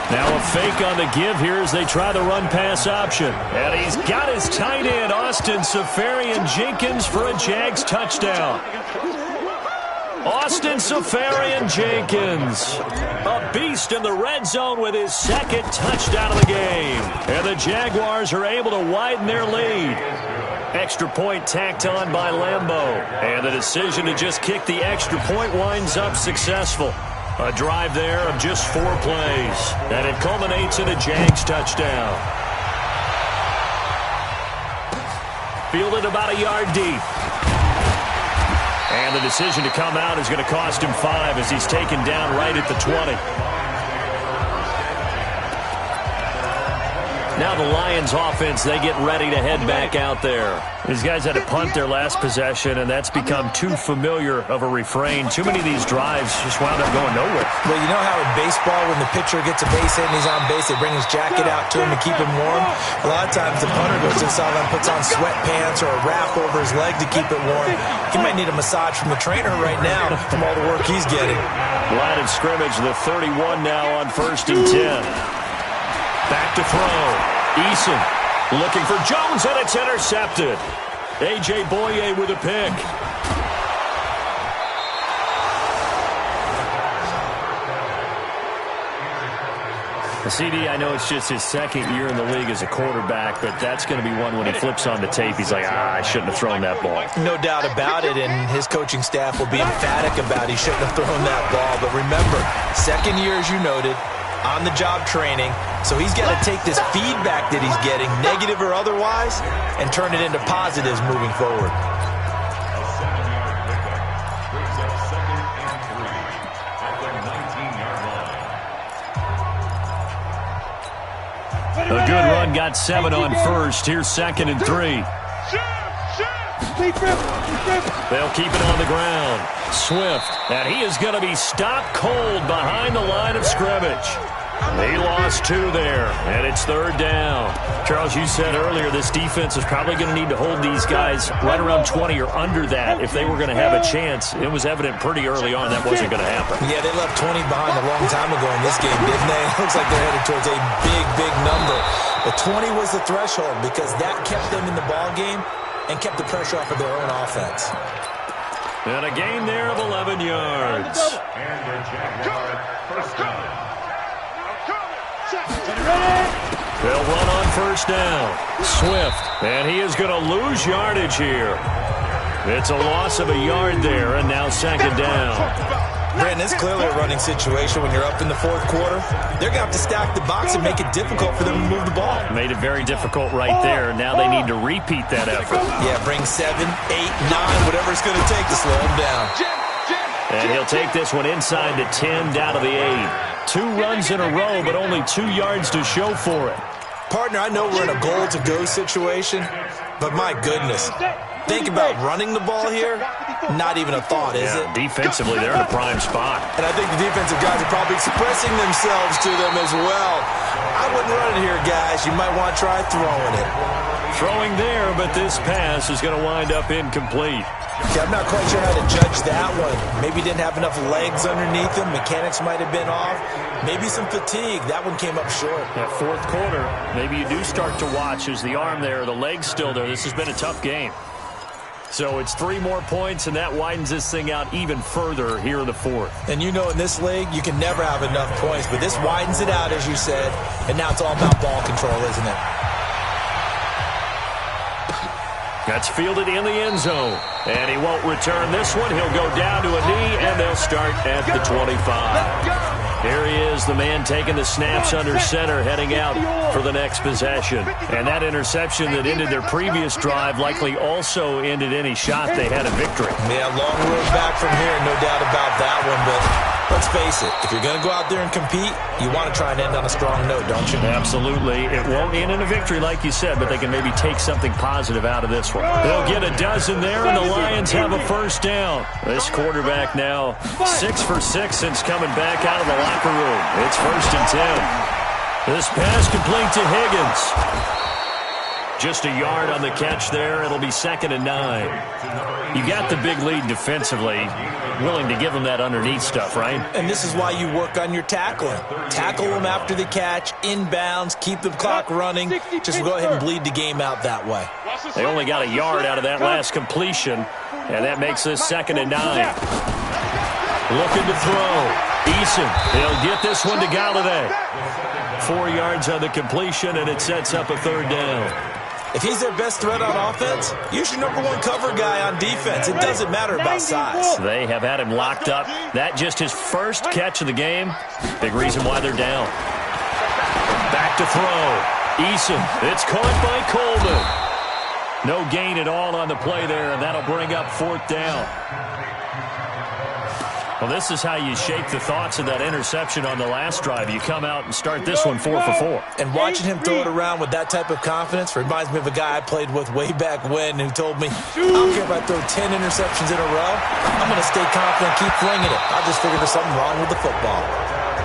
Now a fake on the give here as they try the run-pass option. And he's got his tight end, Austin Seferian-Jenkins, for a Jags touchdown. Austin Seferian-Jenkins, a beast in the red zone with his 2nd touchdown of the game. And the Jaguars are able to widen their lead. Extra point tacked on by Lambeau. And the decision to just kick the extra point winds up successful. A drive there of just 4 plays. And it culminates in a Jags touchdown. Fielded about a yard deep. And the decision to come out is going to cost him 5 as he's taken down right at the 20. Now the Lions offense, they get ready to head back out there. These guys had to punt their last possession, and that's become too familiar of a refrain. Too many of these drives just wound up going nowhere. Well, you know how in baseball, when the pitcher gets a base hit and he's on base, they bring his jacket out to him to keep him warm? A lot of times the punter goes to the sideline, puts on sweatpants or a wrap over his leg to keep it warm. He might need a massage from the trainer right now from all the work he's getting. Line of scrimmage, the 31 now on 1st and 10. Back to throw. Eason looking for Jones, and it's intercepted. A.J. Boye with a pick. CD, I know it's just his second year in the league as a quarterback, but that's going to be one when he flips on the tape. He's like, I shouldn't have thrown that ball. No doubt about it, and his coaching staff will be emphatic about he shouldn't have thrown that ball. But remember, second year, as you noted, on-the-job training, so he's got to take this feedback that he's getting, negative or otherwise, and turn it into positives moving forward. A good run, got 7 on 1st. Here's 2nd and 3. They'll keep it on the ground. Swift, and he is going to be stopped cold behind the line of scrimmage. He lost 2 there, and it's 3rd down. Charles, you said earlier this defense is probably going to need to hold these guys right around 20 or under that if they were going to have a chance. It was evident pretty early on that wasn't going to happen. Yeah, they left 20 behind a long time ago in this game, didn't they? It looks like they're headed towards a big, big number. But 20 was the threshold because that kept them in the ball game and kept the pressure off of their own offense. And a gain there of 11 yards. And the Jaguars first down. They'll run on 1st down. Swift, and he is going to lose yardage here. It's a loss of a yard there, and now 2nd down. Brandon, it's clearly a running situation when you're up in the 4th quarter. They're going to have to stack the box and make it difficult for them to move the ball. Made it very difficult right there. Now they need to repeat that effort. Yeah, bring 7, 8, 9, whatever it's going to take to slow them down. And he'll take this one inside the 10, down to the 8. 2 runs in a row, but only 2 yards to show for it. Partner, I know we're in a goal-to-go situation, but my goodness, think about running the ball here. Not even a thought, is it? Defensively, they're in a prime spot. And I think the defensive guys are probably expressing themselves to them as well. I wouldn't run it here, guys. You might want to try throwing it. Throwing there, but this pass is going to wind up incomplete. Yeah, I'm not quite sure how to judge that one. Maybe didn't have enough legs underneath him. Mechanics might have been off. Maybe some fatigue. That one came up short. That 4th quarter, maybe you do start to watch as the arm there, the leg's still there. This has been a tough game. So it's 3 more points, and that widens this thing out even further here in the 4th. And you know in this league, you can never have enough points, but this widens it out, as you said, and now it's all about ball control, isn't it? That's fielded in the end zone. And he won't return this one. He'll go down to a knee, and they'll start at the 25. Here he is, the man taking the snaps under center, heading out for the next possession. And that interception that ended their previous drive likely also ended any shot they had a victory. Yeah, long road back from here, no doubt about that one. But let's face it, if you're going to go out there and compete, you want to try and end on a strong note, don't you? Absolutely. It won't end in a victory, like you said, but they can maybe take something positive out of this one. They'll get a dozen there, and the Lions have a 1st down. This quarterback now 6 for 6 since coming back out of the locker room. It's 1st and 10. This pass complete to Higgins. Just a yard on the catch there. It'll be 2nd and 9. You got the big lead defensively. Willing to give them that underneath stuff, right? And this is why you work on your tackling. Tackle them after the catch, inbounds, keep the clock running. Just go ahead and bleed the game out that way. They only got a yard out of that last completion, and that makes this 2nd and 9. Looking to throw. Eason, he'll get this one to Galladay. 4 yards on the completion, and it sets up a 3rd down. If he's their best threat on offense, use your number 1 cover guy on defense. It doesn't matter about size. They have had him locked up. That just his first catch of the game. Big reason why they're down. Back to throw. Eason, it's caught by Coleman. No gain at all on the play there, and that'll bring up 4th down. Well, this is how you shake the thoughts of that interception on the last drive. You come out and start this one 4 for 4. And watching him throw it around with that type of confidence reminds me of a guy I played with way back when who told me, I don't care if I throw 10 interceptions in a row. I'm going to stay confident, keep flinging it. I just figured there's something wrong with the football.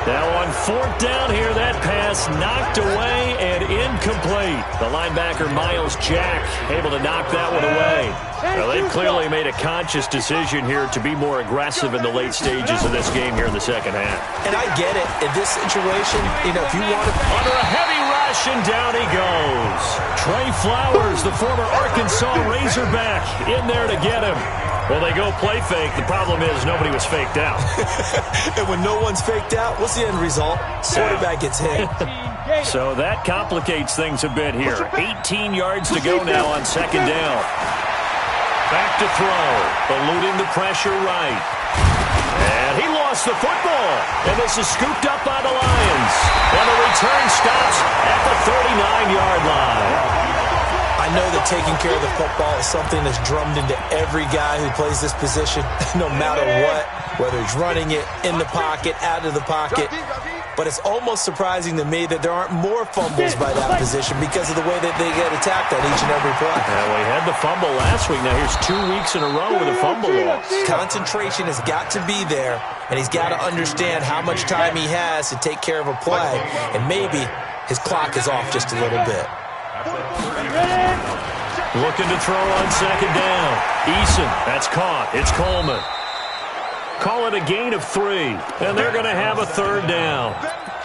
Now on 4th down here, that pass knocked away and incomplete. The linebacker, Miles Jack, able to knock that one away. Well, they've clearly made a conscious decision here to be more aggressive in the late stages of this game here in the second half. And I get it. In this situation, if you want to... Under a heavy rush, and down he goes. Trey Flowers, the former Arkansas Razorback, in there to get him. Well, they go play fake. The problem is nobody was faked out. And when no one's faked out, what's the end result? Quarterback gets hit. So that complicates things a bit here. 18 yards to go now on 2nd down. Back to throw. Eluding the pressure right. And he lost the football. And this is scooped up by the Lions. And the return stops at the 39-yard line. I know that taking care of the football is something that's drummed into every guy who plays this position, no matter what, whether he's running it, in the pocket, out of the pocket. But it's almost surprising to me that there aren't more fumbles by that position because of the way that they get attacked on each and every play. Yeah, we had the fumble last week. Now here's 2 weeks in a row with a fumble loss. Concentration has got to be there, and he's got to understand how much time he has to take care of a play, and maybe his clock is off just a little bit. Looking to throw on 2nd down. Eason, that's caught. It's Coleman. Call it a gain of 3, and they're going to have a 3rd down.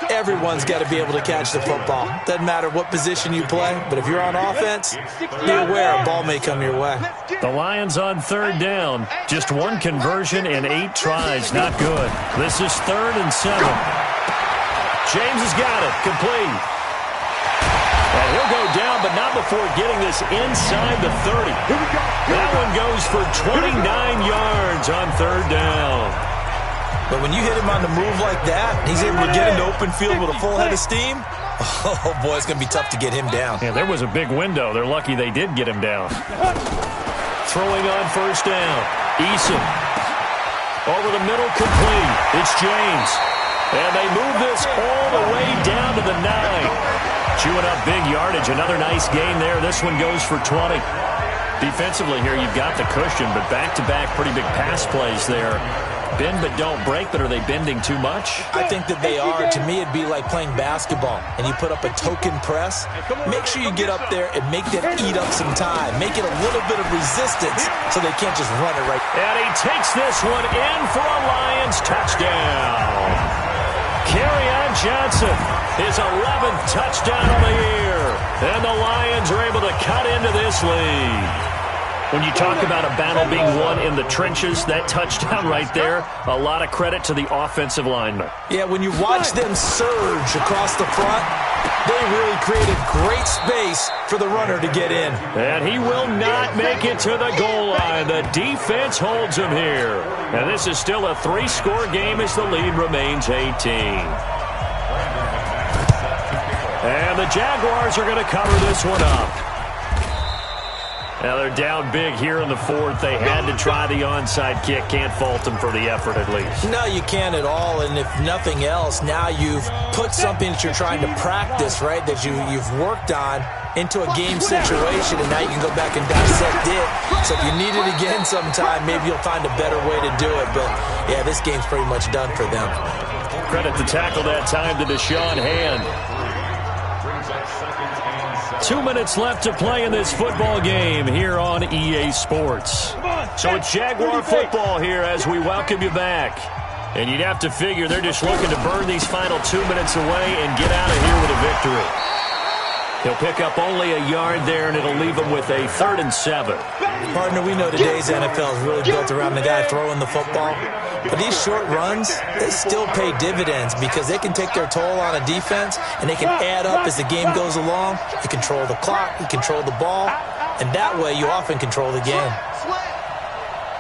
Everyone's got to be able to catch the football. Doesn't matter what position you play, but if you're on offense, be aware a ball may come your way. The Lions on 3rd down. Just 1 conversion in 8 tries. Not good. This is 3rd and 7. James has got it. Complete. And he'll go down, but not before getting this inside the 30. That one goes for 29 yards on 3rd down. But when you hit him on the move like that, he's able to get into open field with a full head of steam. Oh, boy, it's going to be tough to get him down. Yeah, there was a big window. They're lucky they did get him down. Throwing on 1st down. Eason. Over the middle, complete. It's James. And they move this all the way down to the 9. Chewing up big yardage. Another nice gain there. This one goes for 20. Defensively here, you've got the cushion, but back-to-back pretty big pass plays there. Bend but don't break, but are they bending too much? I think that they are. To me, it'd be like playing basketball, and you put up a token press. Make sure you get up there and make them eat up some time. Make it a little bit of resistance so they can't just run it right. And he takes this one in for a Lions touchdown. Kerryon Johnson, his 11th touchdown of the year. And the Lions are able to cut into this lead. When you talk about a battle being won in the trenches, that touchdown right there, a lot of credit to the offensive linemen. Yeah, when you watch them surge across the front, they really created great space for the runner to get in. And he will not make it to the goal line. The defense holds him here. And this is still a 3-score game as the lead remains 18. And the Jaguars are going to cover this one up. Now they're down big here in the 4th. They had to try the onside kick. Can't fault them for the effort at least. No, you can't at all. And if nothing else, now you've put something that you're trying to practice, right, that you've worked on into a game situation, and now you can go back and dissect it. So if you need it again sometime, maybe you'll find a better way to do it. But, yeah, this game's pretty much done for them. Credit the tackle that time to Deshaun Hand. 2 minutes left to play in this football game here on EA Sports. So it's Jaguar football here as we welcome you back. And you'd have to figure they're just looking to burn these final 2 minutes away and get out of here with a victory. He'll pick up only a yard there, and it'll leave him with a 3rd and 7. Partner, we know today's NFL is really built around the guy throwing the football. But these short runs, they still pay dividends because they can take their toll on a defense, and they can add up as the game goes along. You control the clock, you control the ball, and that way you often control the game.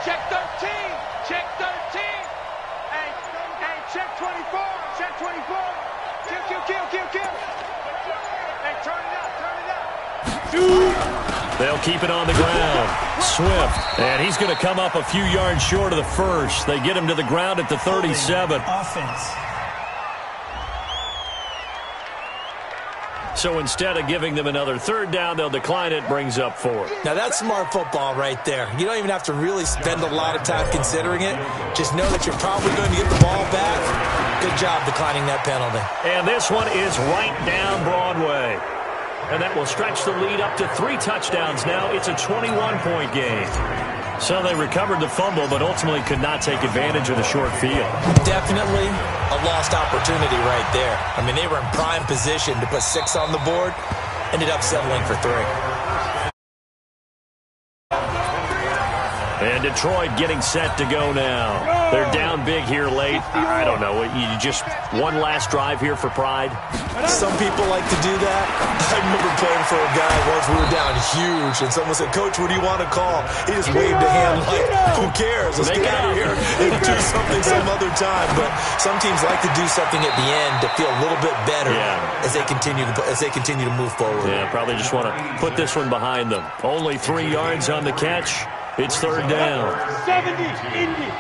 Check 13. Check 13. Hey, check 24. Check 24. Kill. Hey, turn it up. They'll keep it on the ground. Swift. And he's going to come up a few yards short of the first. They get him to the ground at the 37. Offense. So instead of giving them another third down, they'll decline it, brings up 4. Now, that's smart football right there. You don't even have to really spend a lot of time considering it. Just know that you're probably going to get the ball back. Good job declining that penalty. And this one is right down Broadway. And that will stretch the lead up to 3 touchdowns now. It's a 21-point game. So they recovered the fumble, but ultimately could not take advantage of the short field. Definitely a lost opportunity right there. I mean, they were in prime position to put 6 on the board. Ended up settling for 3. And Detroit getting set to go now. They're down big here late. I don't know. You just one last drive here for pride? Some people like to do that. I remember playing for a guy once. We were down huge, and someone said, "Coach, what do you want to call?" He just waved a hand like, "Who cares? Let's get out of here and do something some other time." But some teams like to do something at the end to feel a little bit better as they continue to move forward. Yeah, probably just want to put this one behind them. Only 3 yards on the catch. It's third down. 70, Indy.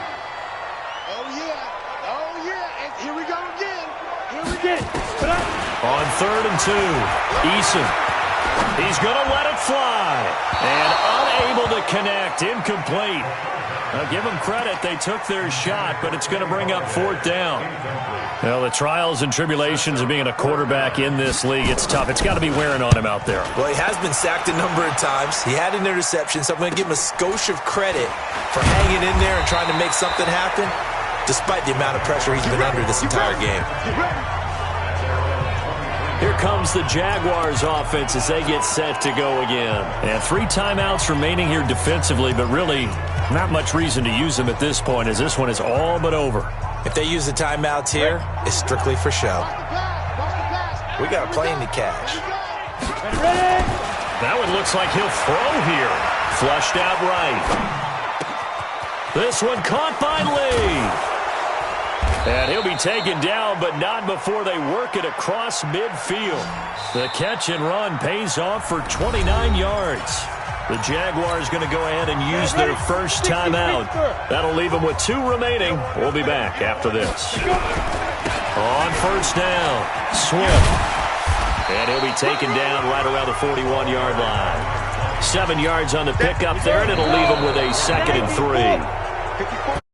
Oh, yeah. And here we go again. On 3rd and 2, Eason. He's going to let it fly. And unable to connect. Incomplete. Now, give them credit. They took their shot, but it's going to bring up 4th down. Well, the trials and tribulations of being a quarterback in this league, it's tough. It's got to be wearing on him out there. Well, he has been sacked a number of times. He had an interception, so I'm going to give him a skosh of credit for hanging in there and trying to make something happen, despite the amount of pressure he's been under this entire game. Here comes the Jaguars offense as they get set to go again. And 3 timeouts remaining here defensively, but really not much reason to use them at this point as this one is all but over. If they use the timeouts here, it's strictly for show. We got a plane to catch. That one looks like he'll throw here. Flushed out right. This one caught by Lee. And he'll be taken down, but not before they work it across midfield. The catch and run pays off for 29 yards. The Jaguars going to go ahead and use their first timeout. That'll leave them with 2 remaining. We'll be back after this. On first down, Swift. And he'll be taken down right around the 41-yard line. 7 yards on the pickup there, and it'll leave them with a 2nd and 3.